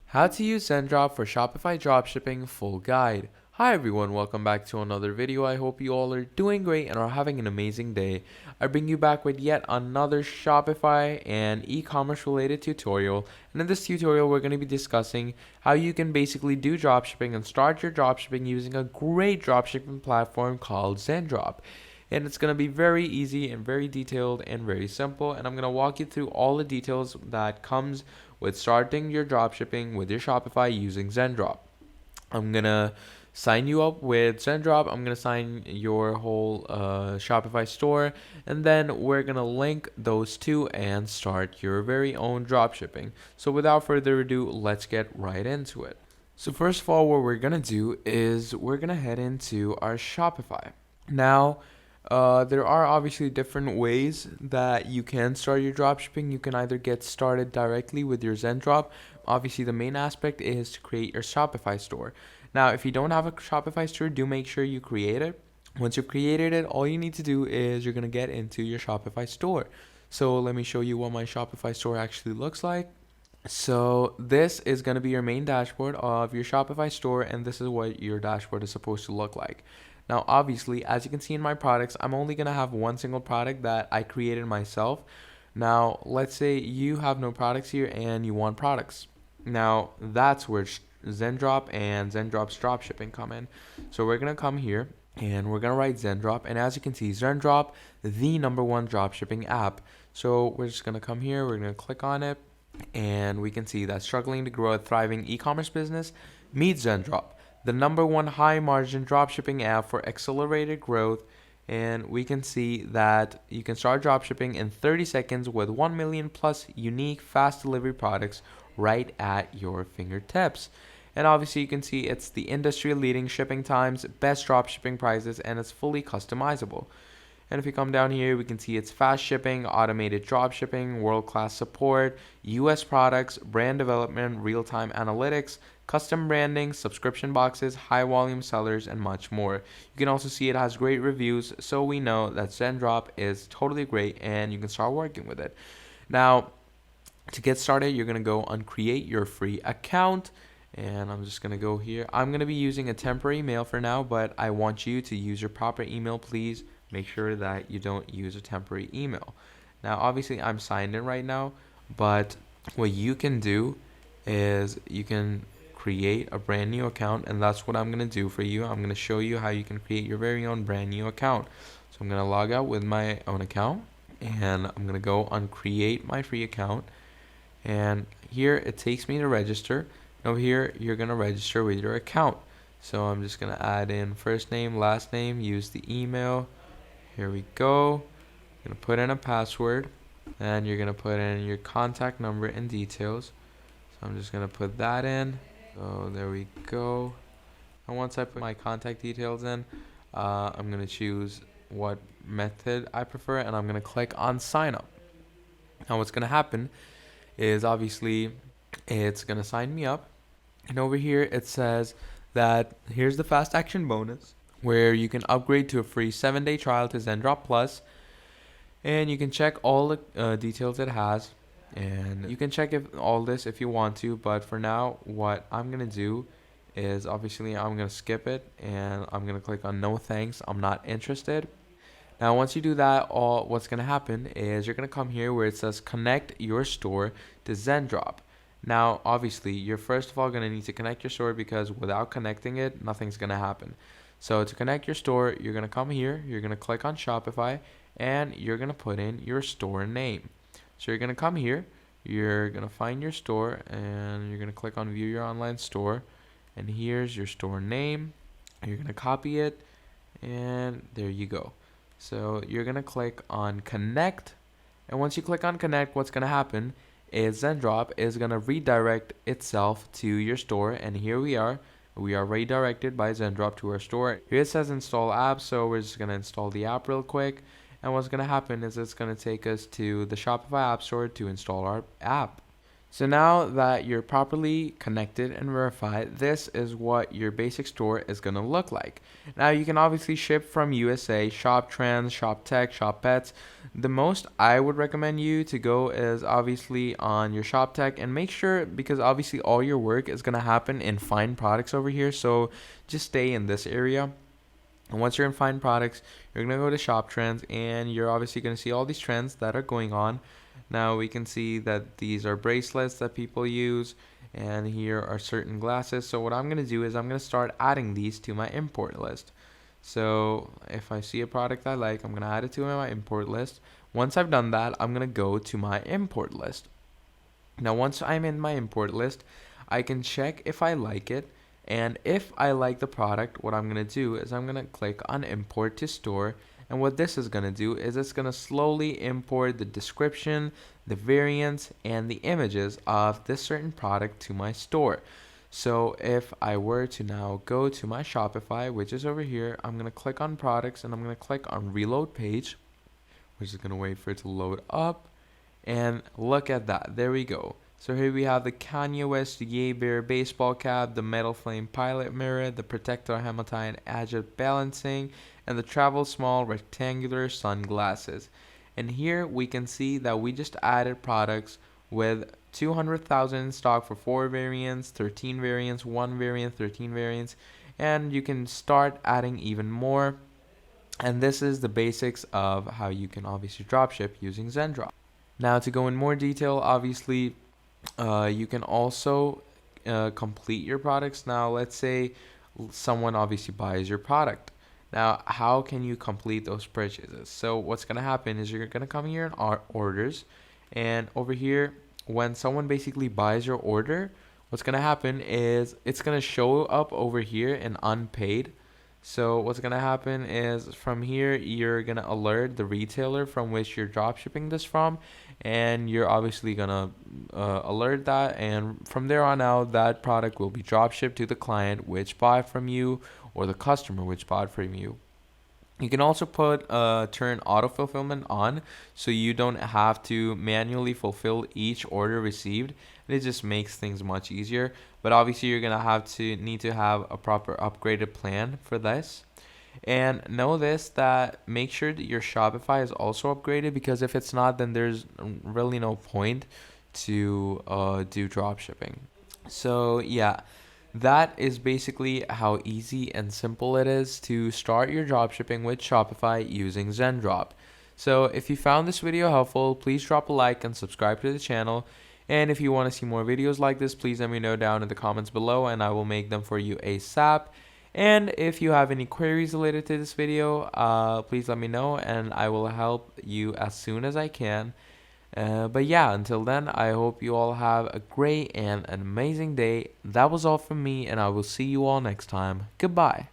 How to use Zendrop for Shopify Dropshipping full guide. Hi everyone, welcome back to another video. I hope you all are doing great and are having an amazing day. I bring you back with yet another Shopify and e-commerce related tutorial. And in this tutorial, we're going to be discussing how you can basically do dropshipping and start your dropshipping using a great dropshipping platform called Zendrop. And it's going to be very easy and very detailed and very simple, and I'm going to walk you through all the details that comes with starting your dropshipping with your Shopify using Zendrop. I'm going to sign you up with Zendrop. I'm going to sign your whole Shopify store, and then we're going to link those two and start your very own dropshipping. So without further ado, let's get right into it. So first of all, what we're going to do is we're going to head into our Shopify. Now, there are obviously different ways that you can start your dropshipping. You can either get started directly with your Zendrop. Obviously, the main aspect is to create your Shopify store. Now, if you don't have a Shopify store, do make sure you create it. Once you've created it, all you need to do is you're going to get into your Shopify store. So let me show you what my Shopify store actually looks like. So this is going to be your main dashboard of your Shopify store, and this is what your dashboard is supposed to look like. Now, obviously, as you can see in my products, I'm only going to have one single product that I created myself. Now, let's say you have no products here and you want products. Now, that's where Zendrop and Zendrop's dropshipping come in. So we're going to come here and we're going to write Zendrop. And as you can see, Zendrop, the #1 dropshipping app. So we're just going to come here. We're going to click on it. And we can see that struggling to grow a thriving e-commerce business meets Zendrop, the #1 high margin dropshipping app for accelerated growth. And we can see that you can start dropshipping in 30 seconds with 1 million plus unique fast delivery products right at your fingertips. And obviously you can see it's the industry leading shipping times, best dropshipping prices, and it's fully customizable. And if you come down here, we can see it's fast shipping, automated drop shipping, world-class support, US products, brand development, real-time analytics, custom branding, subscription boxes, high volume sellers, and much more. You can also see it has great reviews, so we know that Zendrop is totally great and you can start working with it. Now, to get started, you're going to go on create your free account. And I'm just going to go here. I'm going to be using a temporary email for now, but I want you to use your proper email, please. Make sure that you don't use a temporary email. Now, obviously, I'm signed in right now, but what you can do is you can create a brand new account, and that's what I'm going to do for you. I'm going to show you how you can create your very own brand new account. So I'm going to log out with my own account, and I'm going to go on create my free account. And here it takes me to register. Over here, you're going to register with your account. So I'm just going to add in first name, last name, use the email. Here we go. You're going to put in a password, and you're going to put in your contact number and details. So I'm just going to put that in. So there we go. And once I put my contact details in, I'm going to choose what method I prefer, and I'm going to click on sign up. Now what's going to happen is obviously it's going to sign me up. And over here it says that here's the fast action bonus, where you can upgrade to a free 7-day trial to Zendrop Plus, and you can check all the details it has, and you can check all this if you want to, but for now what I'm gonna do is obviously I'm gonna skip it and I'm gonna click on no thanks, I'm not interested. Now once you do that, what's gonna happen is you're gonna come here where it says connect your store to Zendrop. Now, obviously, you're first of all going to need to connect your store, because without connecting it, nothing's going to happen. So to connect your store, you're going to come here, you're going to click on Shopify, and you're going to put in your store name. So you're going to come here, you're going to find your store, and you're going to click on view your online store, and here's your store name. You're going to copy it, and there you go. So you're going to click on connect, and once you click on connect, what's going to happen is Zendrop is going to redirect itself to your store, and here we are redirected by Zendrop to our store. Here it says install app, so we're just going to install the app real quick, and what's going to happen is it's going to take us to the Shopify app store to install our app. So now that you're properly connected and verified, this is what your basic store is going to look like. Now you can obviously ship from USA, Shop Trends, Shop Tech, Shop Pets. The most I would recommend you to go is obviously on your Shop Tech, and make sure, because obviously all your work is going to happen in Find Products over here, so just stay in this area. And once you're in Find Products, you're going to go to Shop Trends, and you're obviously going to see all these trends that are going on. Now we can see that these are bracelets that people use, and here are certain glasses. So what I'm going to do is I'm going to start adding these to my import list. So if I see a product I like, I'm going to add it to my import list. Once I've done that, I'm going to go to my import list. Now once I'm in my import list, I can check if I like it. And if I like the product, what I'm going to do is I'm going to click on import to store. And what this is going to do is it's going to slowly import the description, the variants, and the images of this certain product to my store. So if I were to now go to my Shopify, which is over here, I'm going to click on products, and I'm going to click on reload page, which is going to wait for it to load up. And look at that. There we go. So here we have the Kanye West Ye Bear baseball cap, the Metal Flame pilot mirror, the Protector Hematine Agile balancing, and the Travel Small rectangular sunglasses. And here we can see that we just added products with 200,000 in stock for 4 variants, 13 variants, 1 variant, 13 variants, and you can start adding even more. And this is the basics of how you can obviously dropship using Zendrop. Now to go in more detail, obviously you can also complete your products. Now let's say someone obviously buys your product. Now how can you complete those purchases? So what's going to happen is you're going to come here in our orders, and over here when someone basically buys your order, what's going to happen is it's going to show up over here in unpaid. So what's going to happen is from here, you're going to alert the retailer from which you're drop shipping this from, and you're obviously going to alert that, and from there on out, that product will be drop shipped to the client which bought from you, or the customer which bought from you. You can also turn auto fulfillment on, so you don't have to manually fulfill each order received. It just makes things much easier. But obviously you're gonna need to have a proper upgraded plan for this. And know this, that make sure that your Shopify is also upgraded, because if it's not, then there's really no point to do drop shipping. So yeah, that is basically how easy and simple it is to start your dropshipping with Shopify using Zendrop. So if you found this video helpful, please drop a like and subscribe to the channel. And if you want to see more videos like this, please let me know down in the comments below, and I will make them for you ASAP. And if you have any queries related to this video, please let me know, and I will help you as soon as I can. But yeah, until then, I hope you all have a great and an amazing day. That was all from me, and I will see you all next time. Goodbye.